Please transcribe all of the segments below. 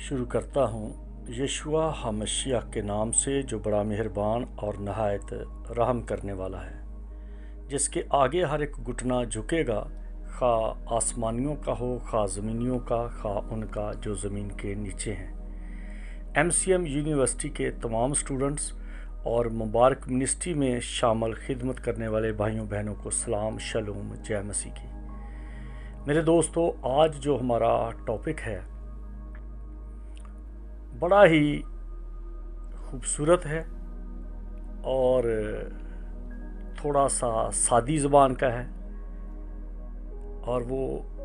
शुरू करता हूँ यशुआ हमशिया के नाम से, जो बड़ा मेहरबान और नहायत रहम करने वाला है, जिसके आगे हर एक घुटना झुकेगा, खा आसमानियों का हो, खा ज़मीनियों का, खा उनका जो ज़मीन के नीचे हैं। MCM यूनिवर्सिटी के तमाम स्टूडेंट्स और मुबारक मिनिस्ट्री में शामिल खिदमत करने वाले भाइयों बहनों को सलाम, शलोम, जय मसीह की। मेरे दोस्तों, आज जो हमारा टॉपिक है बड़ा ही खूबसूरत है और थोड़ा सा सादी ज़बान का है, और वो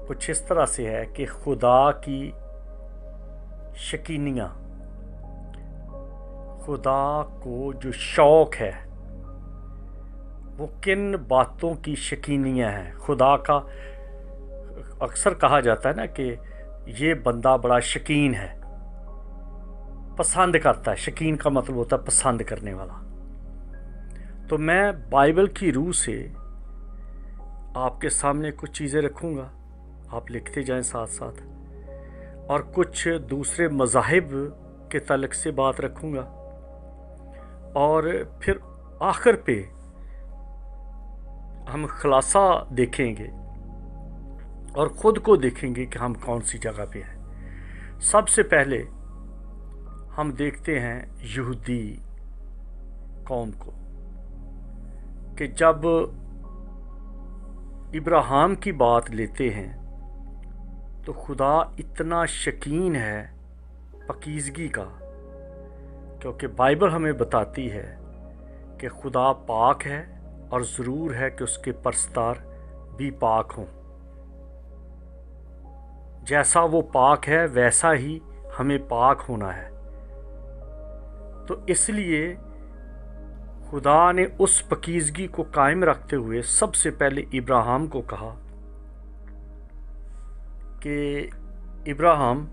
कुछ इस तरह से है कि खुदा की शकीनियाँ, खुदा को जो शौक़ है वो किन बातों की शकीनियाँ हैं। खुदा का अक्सर कहा जाता है ना कि ये बंदा बड़ा शकीन है, पसंद करता है। शकीन का मतलब होता है पसंद करने वाला। तो मैं बाइबल की रूह से आपके सामने कुछ चीज़ें रखूँगा, आप लिखते जाएं साथ साथ, और कुछ दूसरे मज़ाहिब के तल्लुक़ से बात रखूँगा, और फिर आखिर पे हम खुलासा देखेंगे और ख़ुद को देखेंगे कि हम कौन सी जगह पे हैं। सबसे पहले हम देखते हैं यहूदी कौम को, कि जब इब्राहिम की बात लेते हैं तो खुदा इतना शकीन है पाकीज़गी का, क्योंकि बाइबल हमें बताती है कि खुदा पाक है और ज़रूर है कि उसके परस्तार भी पाक हों। जैसा वो पाक है वैसा ही हमें पाक होना है। तो इसलिए खुदा ने उस पाकीज़गी को कायम रखते हुए सबसे पहले इब्राहिम को कहा कि इब्राहिम,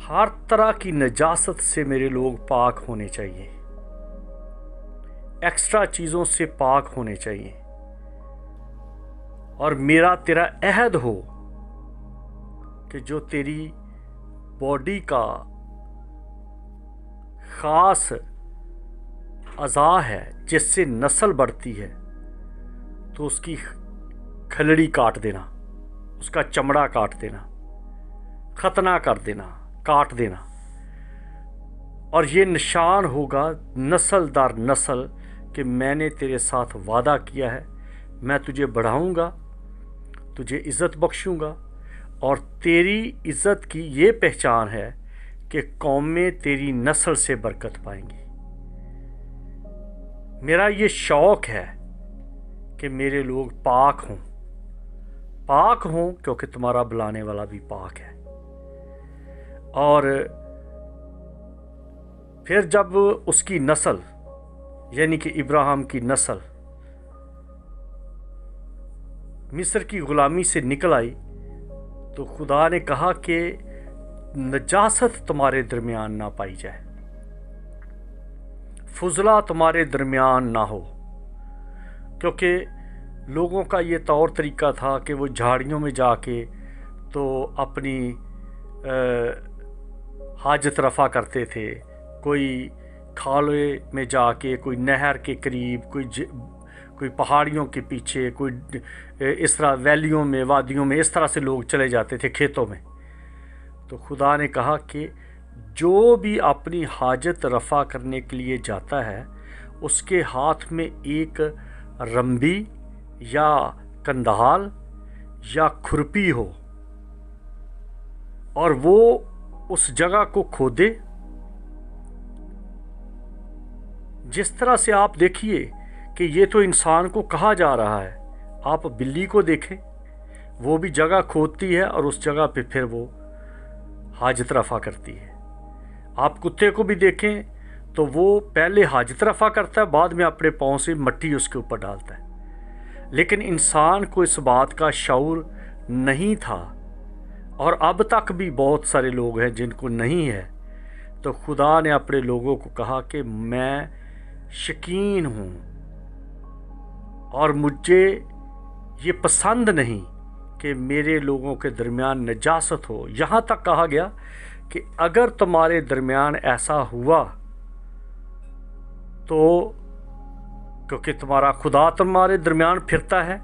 हर तरह की नजासत से मेरे लोग पाक होने चाहिए, एक्स्ट्रा चीज़ों से पाक होने चाहिए, और मेरा तेरा अहद हो कि जो तेरी बॉडी का ख़ास अज़ा है जिससे नस्ल बढ़ती है, तो उसकी खलड़ी काट देना, उसका चमड़ा काट देना, खतना कर देना, काट देना, और ये निशान होगा नस्ल दर नस्ल कि मैंने तेरे साथ वादा किया है, मैं तुझे बढ़ाऊंगा, तुझे इज़्ज़त बख्शूंगा, और तेरी इज़्ज़त की ये पहचान है कि कौमें तेरी नस्ल से बरकत पाएंगी। मेरा ये शौक़ है कि मेरे लोग पाक हों क्योंकि तुम्हारा बुलाने वाला भी पाक है। और फिर जब उसकी नस्ल यानी कि इब्राहिम की नस्ल मिस्र की ग़ुलामी से निकल आई, तो खुदा ने कहा कि नजासत तुम्हारे दरमियान ना पाई जाए, फुजला तुम्हारे दरमियान ना हो, क्योंकि लोगों का ये तौर तरीका था कि वो झाड़ियों में जाके तो अपनी हाजत रफ़ा करते थे। कोई खाले में जाके, कोई नहर के करीब, कोई पहाड़ियों के पीछे, कोई इस तरह वैलियों में, वादियों में, इस तरह से लोग चले जाते थे खेतों में। तो खुदा ने कहा कि जो भी अपनी हाजत रफ़ा करने के लिए जाता है उसके हाथ में एक रंबी या कंदाल या खुरपी हो, और वो उस जगह को खोदे। जिस तरह से आप देखिए कि ये तो इंसान को कहा जा रहा है, आप बिल्ली को देखें, वो भी जगह खोदती है और उस जगह पे फिर वो हाजत रफ़ा करती है। आप कुत्ते को भी देखें तो वो पहले हाजत रफ़ा करता है, बाद में अपने पाँव से मट्टी उसके ऊपर डालता है। लेकिन इंसान को इस बात का शऊर नहीं था, और अब तक भी बहुत सारे लोग हैं जिनको नहीं है। तो खुदा ने अपने लोगों को कहा कि मैं शकीन हूँ और मुझे ये पसंद नहीं कि मेरे लोगों के दरमियान नजासत हो। यहाँ तक कहा गया कि अगर तुम्हारे दरमियान ऐसा हुआ तो, क्योंकि तुम्हारा खुदा तुम्हारे दरमियान फिरता है,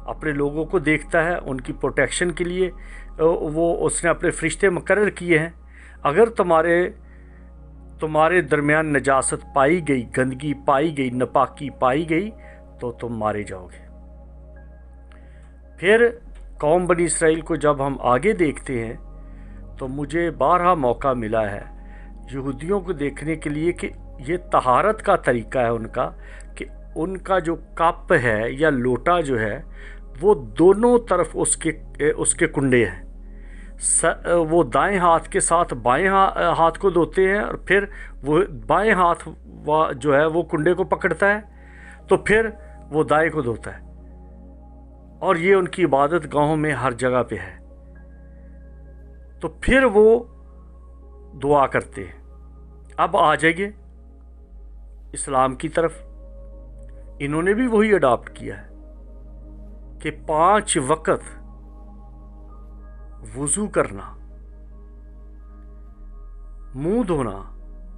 अपने लोगों को देखता है, उनकी प्रोटेक्शन के लिए वो उसने अपने फरिश्ते मुकर्रर किए हैं। अगर तुम्हारे दरमियान नजासत पाई गई, गंदगी पाई गई, नापाकी पाई गई, तो तुम मारे जाओगे। फिर कौम बनी इसराइल को जब हम आगे देखते हैं तो मुझे बारहा मौका मिला है यहूदियों को देखने के लिए कि ये तहारत का तरीका है उनका, कि उनका जो कप है या लोटा जो है वो दोनों तरफ उसके कुंडे हैं। वो दाएं हाथ के साथ बाएं हाथ को धोते हैं और फिर वो बाएं हाथ जो है वो कुंडे को पकड़ता है तो फिर वो दाएं को धोता है। और ये उनकी इबादत गाहों में हर जगह पे है। तो फिर वो दुआ करते हैं। अब आ जाइए इस्लाम की तरफ। इन्होंने भी वही अडॉप्ट किया है कि 5 वक्त वुज़ू करना, मुंह धोना,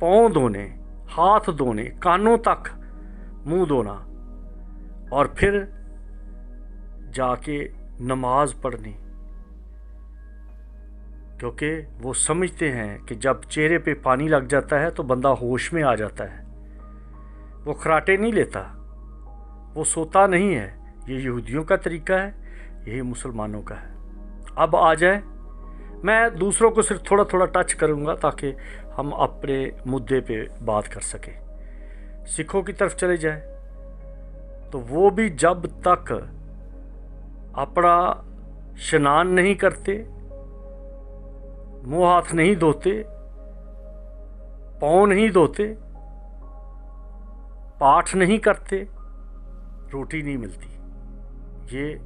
पाँव धोने, हाथ धोने, कानों तक मुंह धोना, और फिर जाके नमाज पढ़नी, क्योंकि वो समझते हैं कि जब चेहरे पे पानी लग जाता है तो बंदा होश में आ जाता है। वो खराटे नहीं लेता, वो सोता नहीं है। ये यहूदियों का तरीका है, यही मुसलमानों का है। अब आ जाए, मैं दूसरों को सिर्फ थोड़ा थोड़ा टच करूंगा ताकि हम अपने मुद्दे पे बात कर सकें। सिखों की तरफ चले जाए तो वो भी जब तक अपना स्नान नहीं करते, मुंह हाथ नहीं धोते, पाँव नहीं धोते, पाठ नहीं करते, रोटी नहीं मिलती। ये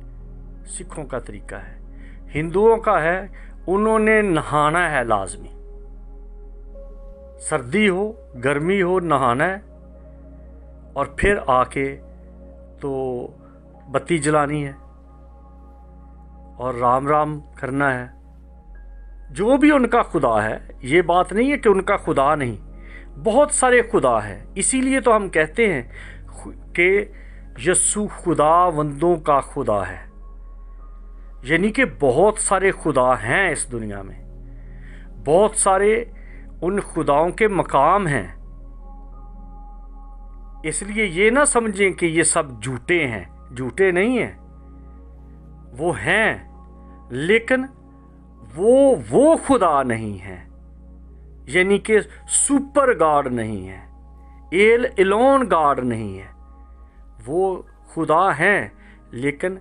सिखों का तरीका है। हिंदुओं का है, उन्होंने नहाना है लाजमी, सर्दी हो गर्मी हो नहाना है, और फिर आके तो बत्ती जलानी है और राम राम करना है। जो भी उनका खुदा है, ये बात नहीं है कि उनका खुदा नहीं, बहुत सारे खुदा हैं। इसीलिए तो हम कहते हैं कि यस्सु खुदावंदों का खुदा है, यानी कि बहुत सारे खुदा हैं इस दुनिया में, बहुत सारे उन खुदाओं के मकाम हैं। इसलिए ये ना समझें कि ये सब झूठे हैं, झूठे नहीं हैं, वो हैं, लेकिन वो खुदा नहीं है, यानी कि सुपर गॉड नहीं है, एल एलोन गॉड नहीं है। वो खुदा हैं, लेकिन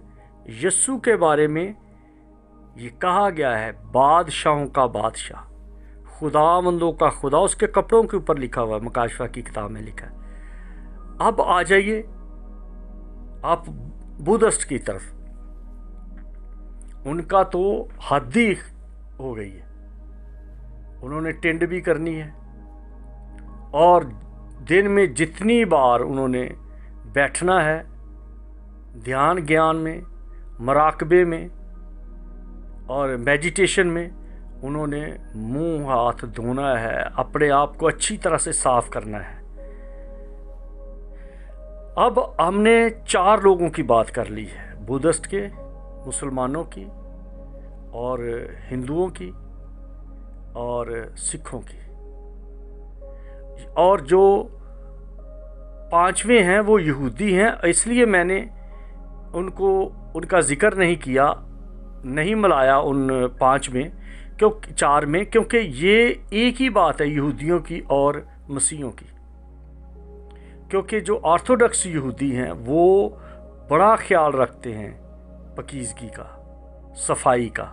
यस्सु के बारे में ये कहा गया है बादशाहों का बादशाह, खुदावंदों का खुदा, उसके कपड़ों के ऊपर लिखा हुआ है, मकाशफा की किताब में लिखा है। अब आ जाइए आप बुद्धिस्ट की तरफ। उनका तो हद ही हो गई है, उन्होंने टेंड भी करनी है, और दिन में जितनी बार उन्होंने बैठना है ध्यान ज्ञान में, मराकबे में और मेडिटेशन में, उन्होंने मुंह हाथ धोना है, अपने आप को अच्छी तरह से साफ करना है। अब हमने 4 लोगों की बात कर ली है, बुद्धिस्ट के, मुसलमानों की और हिंदुओं की और सिखों की, और जो 5वें हैं वो यहूदी हैं। इसलिए मैंने उनका जिक्र नहीं किया, नहीं मिलाया उन 5 में, क्योंकि 4 में, क्योंकि ये एक ही बात है यहूदियों की और मसीहों की। क्योंकि जो ऑर्थोडॉक्स यहूदी हैं वो बड़ा ख्याल रखते हैं पकीज़गी का, सफाई का,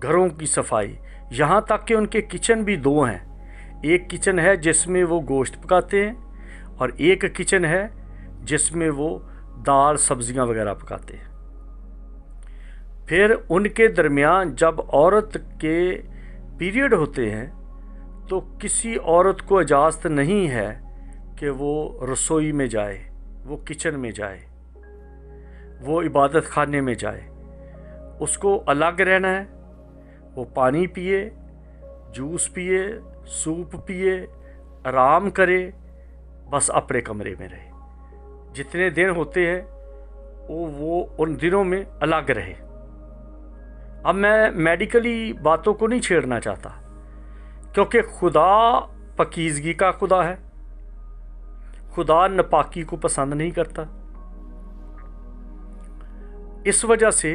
घरों की सफाई, यहाँ तक कि उनके किचन भी 2 हैं। एक किचन है जिसमें वो गोश्त पकाते हैं और एक किचन है जिसमें वो दाल सब्जियां वगैरह पकाते हैं। फिर उनके दरमियान जब औरत के पीरियड होते हैं तो किसी औरत को इजाज़त नहीं है कि वो रसोई में जाए, वो किचन में जाए, वो इबादत खाने में जाए। उसको अलग रहना है, वो पानी पिए, जूस पिए, सूप पिए, आराम करे, बस अपने कमरे में रहे। जितने दिन होते हैं वो उन दिनों में अलग रहे। अब मैं मेडिकली बातों को नहीं छेड़ना चाहता, क्योंकि खुदा पकीज़गी का खुदा है, खुदा नापाकी को पसंद नहीं करता। इस वजह से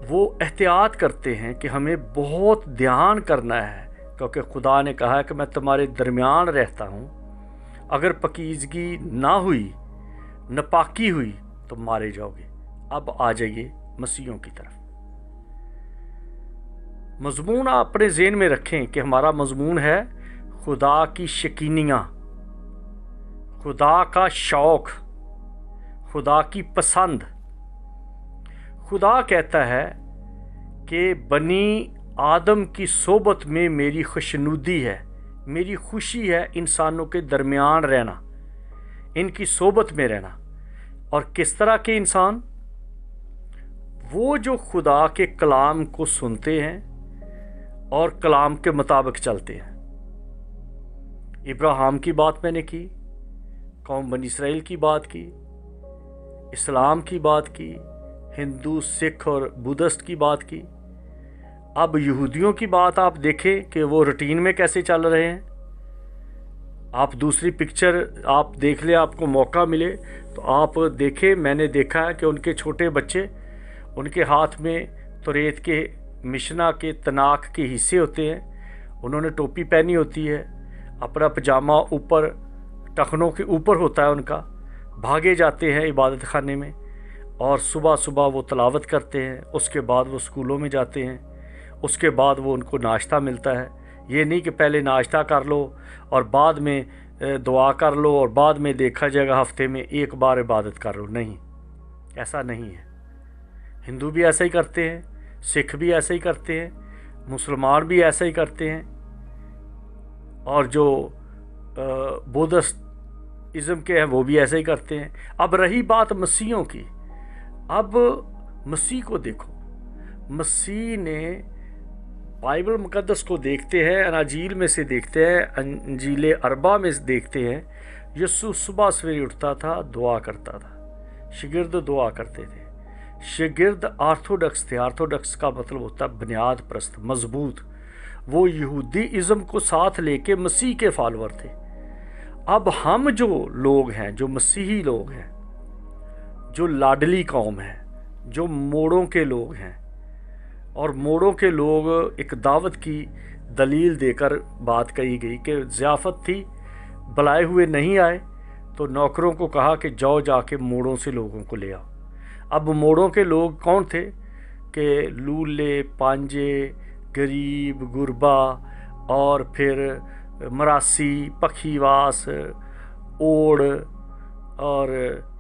वो एहतियात करते हैं कि हमें बहुत ध्यान करना है, क्योंकि खुदा ने कहा है कि मैं तुम्हारे दरमियान रहता हूँ, अगर पकीज़गी ना हुई, नापाकी हुई तो मारे जाओगे। अब आ जाइए मसीहों की तरफ। मज़मून आप अपने ज़हन में रखें कि हमारा मज़मून है खुदा की शकीनियाँ, खुदा का शौक़, खुदा की पसंद। खुदा कहता है कि बनी आदम की सोबत में मेरी खुशनुदी है, मेरी खुशी है इंसानों के दरमियान रहना, इनकी सोबत में रहना। और किस तरह के इंसान? वो जो खुदा के कलाम को सुनते हैं और कलाम के मुताबिक चलते हैं। इब्राहिम की बात मैंने की, कौम बनी इसराइल की बात की, इस्लाम की बात की, हिंदू, सिख और बुद्धिस्ट की बात की। अब यहूदियों की बात आप देखें कि वो रूटीन में कैसे चल रहे हैं। आप दूसरी पिक्चर आप देख ले, आपको मौका मिले तो आप देखें। मैंने देखा है कि उनके छोटे बच्चे, उनके हाथ में तोरेत के मिशना के तनाक के हिस्से होते हैं, उन्होंने टोपी पहनी होती है, अपना पजामा ऊपर टखनों के ऊपर होता है उनका, भागे जाते हैं इबादत खाने में और सुबह सुबह वो तलावत करते हैं। उसके बाद वो स्कूलों में जाते हैं, उसके बाद वो उनको नाश्ता मिलता है। ये नहीं कि पहले नाश्ता कर लो और बाद में दुआ कर लो और बाद में देखा जाएगा हफ्ते में एक बार इबादत कर लो। नहीं, ऐसा नहीं है। हिंदू भी ऐसा ही करते हैं, सिख भी ऐसा ही करते हैं, मुसलमान भी ऐसा ही करते हैं, और जो बुद्धिस्ट इज़्म के हैं वो भी ऐसा ही करते हैं। अब रही बात मसीहों की, अब मसीह को देखो। मसीह ने बाइबल मुकद्दस को देखते हैं, अनाजील में से देखते हैं, अंजील अरबा में से देखते हैं। यीशु सुबह सवेरे उठता था, दुआ करता था, शागिर्द दुआ करते थे। शागिर्द ऑर्थोडॉक्स थे। ऑर्थोडॉक्स का मतलब होता है बुनियाद प्रस्त, मजबूत। वो यहूदी इज़्म को साथ लेके मसीह के फॉलोअर थे। अब हम जो लोग हैं, जो मसीही लोग हैं, जो लाडली कौम है, जो मोड़ों के लोग हैं, और मोड़ों के लोग एक दावत की दलील देकर बात कही गई कि ज़ियाफ़त थी, बुलाए हुए नहीं आए तो नौकरों को कहा कि जाओ जाके मोड़ों से लोगों को ले आओ। अब मोड़ों के लोग कौन थे कि लूले, पांजे, गरीब, गुरबा और फिर मरासी, पखीवास, ओड़ और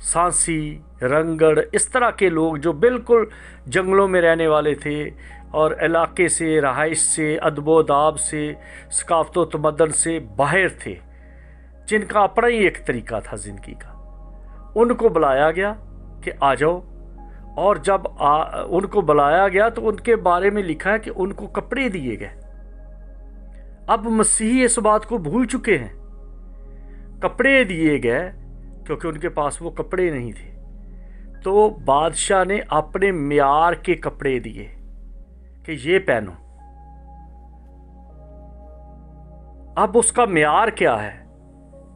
सांसी, रंगड़, इस तरह के लोग जो बिल्कुल जंगलों में रहने वाले थे और इलाके से, रहाइश से, अदबोदाब से, सकाफ़त व तमद्दन से बाहर थे, जिनका अपना ही एक तरीका था ज़िंदगी का। उनको बुलाया गया कि आ जाओ। और जब उनको बुलाया गया तो उनके बारे में लिखा है कि उनको कपड़े दिए गए। अब मसीही इस बात को भूल चुके हैं। कपड़े दिए गए क्योंकि उनके पास वो कपड़े नहीं थे, तो बादशाह ने अपने म्यार के कपड़े दिए कि ये पहनो। अब उसका म्यार क्या है?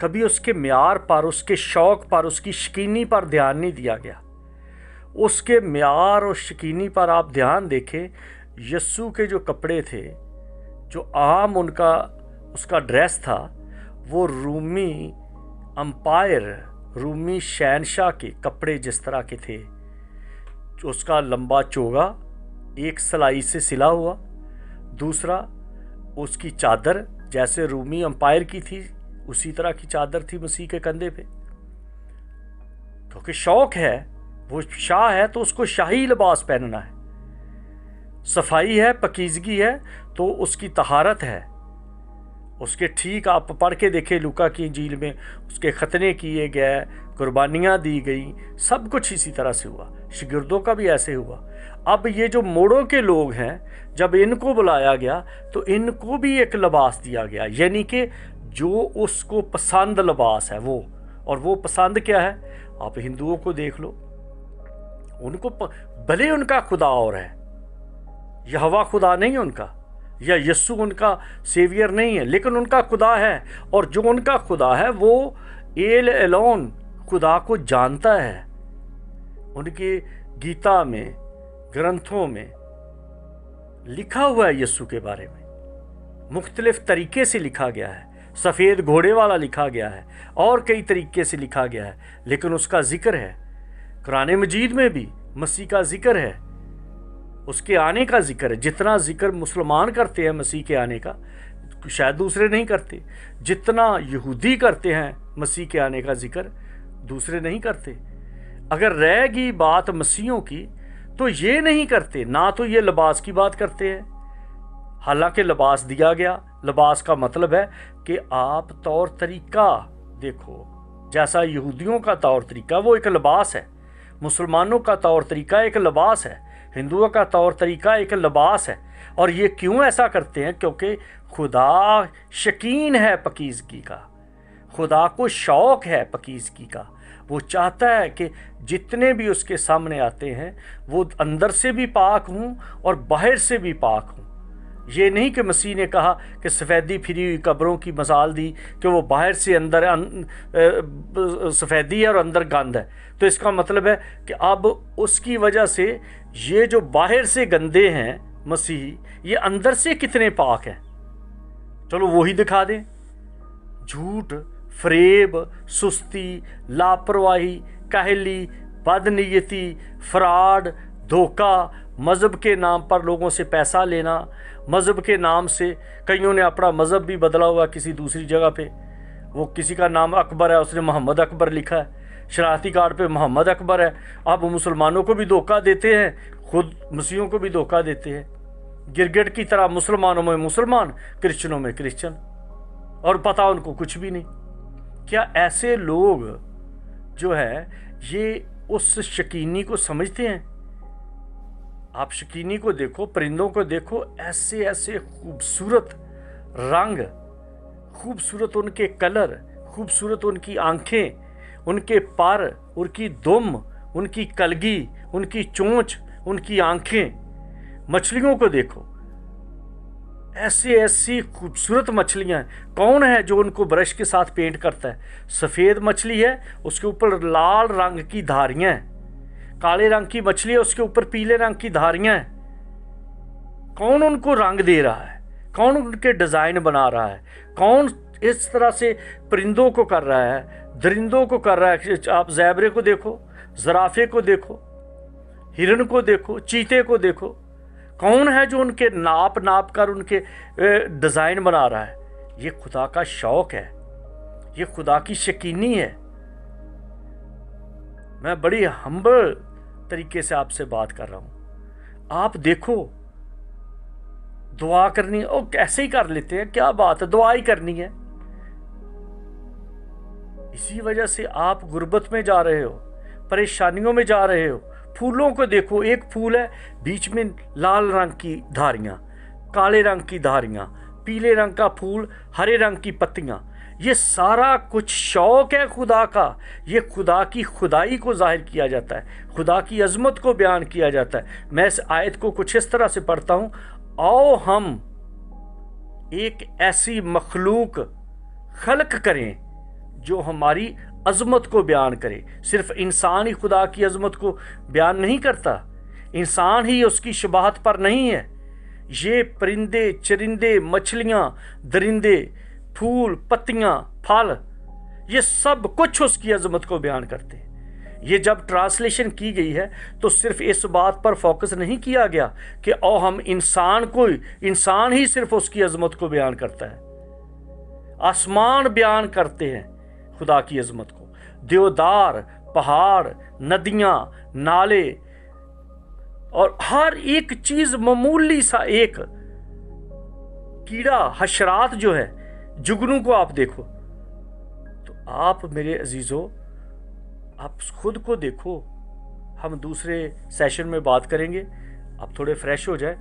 कभी उसके म्यार पर, उसके शौक पर, उसकी शकीनी पर ध्यान नहीं दिया गया। उसके म्यार और शकीनी पर आप ध्यान देखें। यस्सु के जो कपड़े थे, जो आम उनका उसका ड्रेस था, वो रूमी अंपायर, रूमी शहनशाह के कपड़े जिस तरह के थे। उसका लंबा चोगा एक सिलाई से सिला हुआ, दूसरा उसकी चादर जैसे रूमी अंपायर की थी उसी तरह की चादर थी मसीह के कंधे पे। क्योंकि शौक है, वो शाह है तो उसको शाही लिबास पहनना है। सफाई है, पकीज़गी है तो उसकी तहारत है। उसके ठीक आप पढ़ के देखें लूका की इंजील में, उसके खतने किए गए, कुर्बानियाँ दी गई, सब कुछ इसी तरह से हुआ। शागिर्दों का भी ऐसे हुआ। अब ये जो मोड़ों के लोग हैं, जब इनको बुलाया गया तो इनको भी एक लिबास दिया गया, यानी कि जो उसको पसंद लिबास है वो। और वो पसंद क्या है? आप हिंदुओं को देख लो, उनको भले उनका खुदा और है, यहोवा खुदा नहीं है उनका, या यस्सु उनका सेवियर नहीं है, लेकिन उनका खुदा है। और जो उनका खुदा है वो एल एलोन खुदा को जानता है। उनकी गीता में, ग्रंथों में लिखा हुआ है यस्सु के बारे में, मुख्तलिफ तरीके से लिखा गया है। सफ़ेद घोड़े वाला लिखा गया है और कई तरीके से लिखा गया है, लेकिन उसका जिक्र है। कुरान मजीद में भी मसीह का जिक्र है, उसके आने का जिक्र है। जितना जिक्र मुसलमान करते हैं मसीह के आने का, शायद दूसरे नहीं करते। जितना यहूदी करते हैं मसीह के आने का जिक्र, दूसरे नहीं करते। अगर रहेगी बात मसीहों की तो ये नहीं करते। ना तो ये लिबास की बात करते हैं, हालांकि लिबास दिया गया। लिबास का मतलब है कि आप तौर तरीका देखो, जैसा यहूदियों का तौर तरीका वो एक लिबास है, मुसलमानों का तौर तरीका एक लिबास है, हिंदुओं का तौर तरीका एक लिबास है। और ये क्यों ऐसा करते हैं? क्योंकि खुदा शकीन है पकीज़गी का, खुदा को शौक़ है पकीज़गी का। वो चाहता है कि जितने भी उसके सामने आते हैं वो अंदर से भी पाक हों और बाहर से भी पाक हों। ये नहीं कि मसीह ने कहा कि सफ़ेदी फिरी हुई कब्रों की मिसाल दी कि वो बाहर से अंदर सफ़ेदी है और अंदर गंद है। तो इसका मतलब है कि अब उसकी वजह से ये जो बाहर से गंदे हैं मसीही, ये अंदर से कितने पाक हैं, चलो वही दिखा दें। झूठ, फरेब, सुस्ती, लापरवाही, काहली, बदनीयती, फ्रॉड, धोखा, मज़हब के नाम पर लोगों से पैसा लेना, मज़हब के नाम से कईयों ने अपना मज़हब भी बदला हुआ किसी दूसरी जगह पे। वो किसी का नाम अकबर है, उसने मोहम्मद अकबर लिखा है, शरारती कार्ड पे मोहम्मद अकबर है। अब मुसलमानों को भी धोखा देते हैं, खुद मसीहों को भी धोखा देते हैं। गिरगिट की तरह मुसलमानों में मुसलमान, क्रिश्चनों में क्रिश्चन, और पता उनको कुछ भी नहीं। क्या ऐसे लोग जो है ये उस शकीनी को समझते हैं? आप शकीनी को देखो, परिंदों को देखो, ऐसे ऐसे खूबसूरत रंग, खूबसूरत उनके कलर, खूबसूरत उनकी आंखें, उनके पर, उनकी दुम, उनकी कलगी, उनकी चोंच, उनकी आंखें। मछलियों को देखो, ऐसी ऐसी खूबसूरत मछलियाँ। कौन है जो उनको ब्रश के साथ पेंट करता है? सफ़ेद मछली है, उसके ऊपर लाल रंग की धारियाँ हैं। काले रंग की मछली है, उसके ऊपर पीले रंग की धारियाँ हैं। कौन उनको रंग दे रहा है? कौन उनके डिज़ाइन बना रहा है? कौन इस तरह से परिंदों को कर रहा है, दरिंदों को कर रहा है? आप ज़ेबरे को देखो, ज़राफ़े को देखो, हिरन को देखो, चीते को देखो। कौन है जो उनके नाप नाप कर उनके डिज़ाइन बना रहा है? ये खुदा का शौक़ है, ये खुदा की शकीनी है। मैं बड़ी हम्बल तरीके से आपसे बात कर रहा हूँ। आप देखो, दुआ करनी, ओ कैसे ही कर लेते हैं, क्या बात है, दुआ ही करनी है। इसी वजह से आप गुर्बत में जा रहे हो, परेशानियों में जा रहे हो। फूलों को देखो, एक फूल है, बीच में लाल रंग की धारियाँ, काले रंग की धारियाँ, पीले रंग का फूल, हरे रंग की पत्तियाँ। ये सारा कुछ शौक़ है खुदा का। ये खुदा की खुदाई को जाहिर किया जाता है, खुदा की अज़मत को बयान किया जाता है। मैं इस आयत को कुछ इस तरह से पढ़ता हूँ, आओ हम एक ऐसी मखलूक खल्क करें जो हमारी अज़मत को बयान करे। सिर्फ इंसान ही खुदा की अज़मत को बयान नहीं करता, इंसान ही उसकी शबाहत पर नहीं है। ये परिंदे, चरिंदे, मछलियाँ, दरिंदे, फूल, पत्तियाँ, फल, ये सब कुछ उसकी अज़मत को बयान करते हैं। ये जब ट्रांसलेशन की गई है तो सिर्फ इस बात पर फोकस नहीं किया गया कि ओ हम इंसान ही सिर्फ उसकी अज़मत को बयान करता है। आसमान बयान करते हैं खुदा की अज़मत को, देवदार, पहाड़, नदियाँ, नाले, और हर एक चीज़, मामूली सा एक कीड़ा, हशरात जो है, جگنو کو آپ دیکھو. تو آپ میرے عزیزو آپ خود کو دیکھو. ہم دوسرے سیشن میں بات کریں گے. آپ تھوڑے فریش ہو جائے.